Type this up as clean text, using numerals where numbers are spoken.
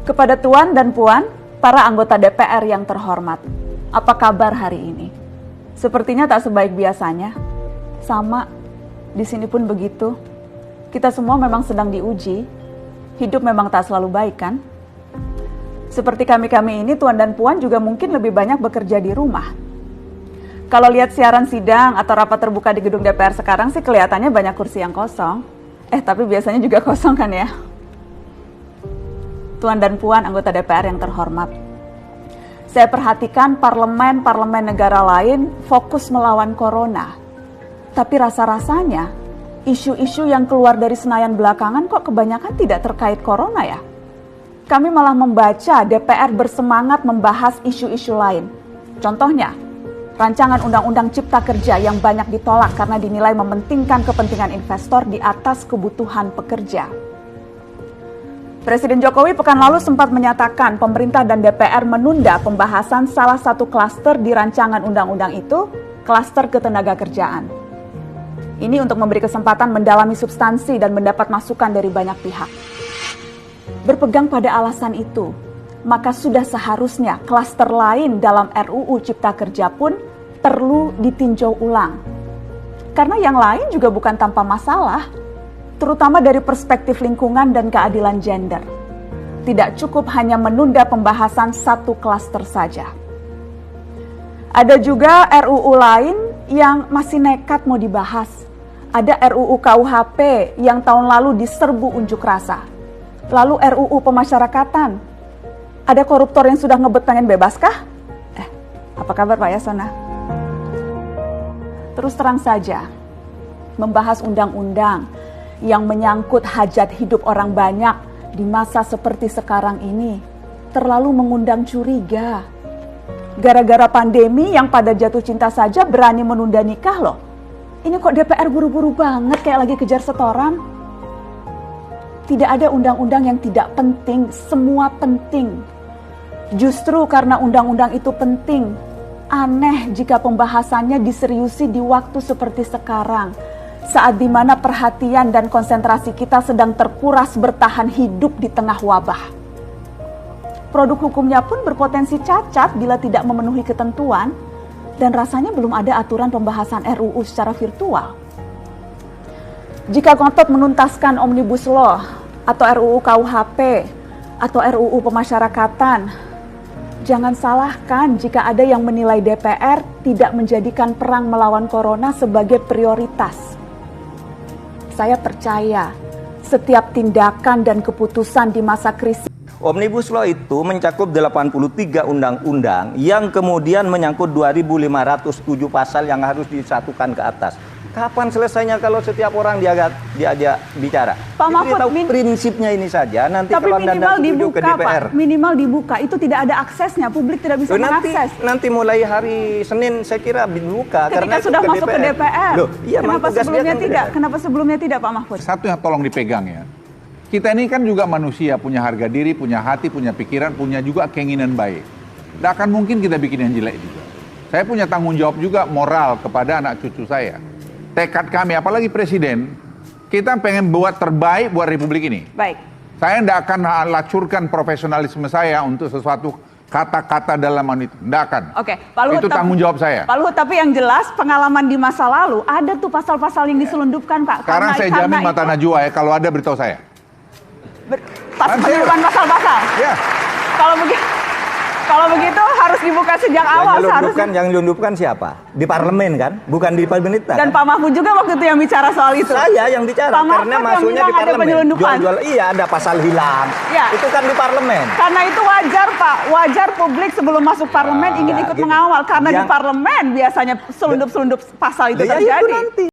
Kepada Tuan dan Puan, para anggota DPR yang terhormat, apa kabar hari ini? Sepertinya tak sebaik biasanya. Sama, di sini pun begitu. Kita semua memang sedang diuji. Hidup memang tak selalu baik, kan? Seperti kami-kami ini, Tuan dan Puan juga mungkin lebih banyak bekerja di rumah. Kalau lihat siaran sidang atau rapat terbuka di gedung DPR sekarang sih kelihatannya banyak kursi yang kosong. Tapi biasanya juga kosong kan ya? Tuan dan Puan anggota DPR yang terhormat, saya perhatikan parlemen-parlemen negara lain fokus melawan corona. Tapi rasa-rasanya isu-isu yang keluar dari Senayan belakangan kok kebanyakan tidak terkait corona ya? Kami malah membaca DPR bersemangat membahas isu-isu lain. Contohnya, rancangan undang-undang cipta kerja yang banyak ditolak karena dinilai mementingkan kepentingan investor di atas kebutuhan pekerja. Presiden Jokowi pekan lalu sempat menyatakan pemerintah dan DPR menunda pembahasan salah satu klaster di rancangan undang-undang itu, klaster ketenagakerjaan. Ini untuk memberi kesempatan mendalami substansi dan mendapat masukan dari banyak pihak. Berpegang pada alasan itu, maka sudah seharusnya klaster lain dalam RUU Cipta Kerja pun perlu ditinjau ulang. Karena yang lain juga bukan tanpa masalah, terutama dari perspektif lingkungan dan keadilan gender. Tidak cukup hanya menunda pembahasan satu klaster saja. Ada juga RUU lain yang masih nekat mau dibahas. Ada RUU KUHP yang tahun lalu diserbu unjuk rasa. Lalu RUU pemasyarakatan. Ada koruptor yang sudah ngebet pengen bebas kah? Apa kabar Pak Yasona? Terus terang saja, membahas undang-undang yang menyangkut hajat hidup orang banyak di masa seperti sekarang ini terlalu mengundang curiga. Gara-gara pandemi yang pada jatuh cinta saja berani menunda nikah loh. Ini kok DPR buru-buru banget kayak lagi kejar setoran? Tidak ada undang-undang yang tidak penting, semua penting. Justru karena undang-undang itu penting, aneh jika pembahasannya diseriusi di waktu seperti sekarang, saat dimana perhatian dan konsentrasi kita sedang terkuras bertahan hidup di tengah wabah. Produk hukumnya pun berpotensi cacat bila tidak memenuhi ketentuan, dan rasanya belum ada aturan pembahasan RUU secara virtual. Jika ngotot menuntaskan Omnibus Law, atau RUU KUHP, atau RUU pemasyarakatan, jangan salahkan jika ada yang menilai DPR tidak menjadikan perang melawan corona sebagai prioritas. Saya percaya setiap tindakan dan keputusan di masa krisis. Omnibus Law itu mencakup 83 undang-undang yang kemudian menyangkut 2.507 pasal yang harus disatukan ke atas. Kapan selesainya kalau setiap orang diajak bicara? Pak Mahfud, tahu prinsipnya ini saja. Nanti tapi kalau minimal Anda dibuka, ke DPR, Pak. Minimal dibuka. Itu tidak ada aksesnya. Publik tidak bisa mengakses. Nanti mulai hari Senin saya kira dibuka. Ketika sudah masuk ke DPR. Loh, iya, kenapa sebelumnya tidak? Kenapa sebelumnya tidak, Pak Mahfud? Satu yang tolong dipegang ya. Kita ini kan juga manusia, punya harga diri, punya hati, punya pikiran, punya juga keinginan baik. Tidak akan mungkin kita bikin yang jelek juga. Saya punya tanggung jawab juga moral kepada anak cucu saya. Tekad kami, apalagi presiden, kita pengen buat terbaik buat Republik ini. Baik. Saya tidak akan lacurkan profesionalisme saya untuk sesuatu kata-kata dalam itu. Tidak akan. Oke, Pak Luhut, itu tanggung jawab saya. Pak Luhut, tapi yang jelas pengalaman di masa lalu, ada tuh pasal-pasal yang diselundupkan, Pak. Sekarang saya jamin mata Najwa ya, kalau ada beritahu saya. Penyelundupan pasal-pasal. Ya. Kalau begitu harus dibuka sejak awal seharusnya. Yang dilundupkan siapa? Di parlemen kan? Bukan di pemerintah. Dan Pak Mahfud juga waktu itu yang bicara soal itu. Saya yang bicara Pak Mahfud karena yang masuknya bilang di parlemen. ada penyelundupan. Iya, ada pasal hilang. Ya. Itu kan di parlemen. Karena itu wajar, Pak. Wajar publik sebelum masuk parlemen ingin ikut mengawal. Karena di parlemen biasanya selundup-selundup pasal itu terjadi. Itu nanti.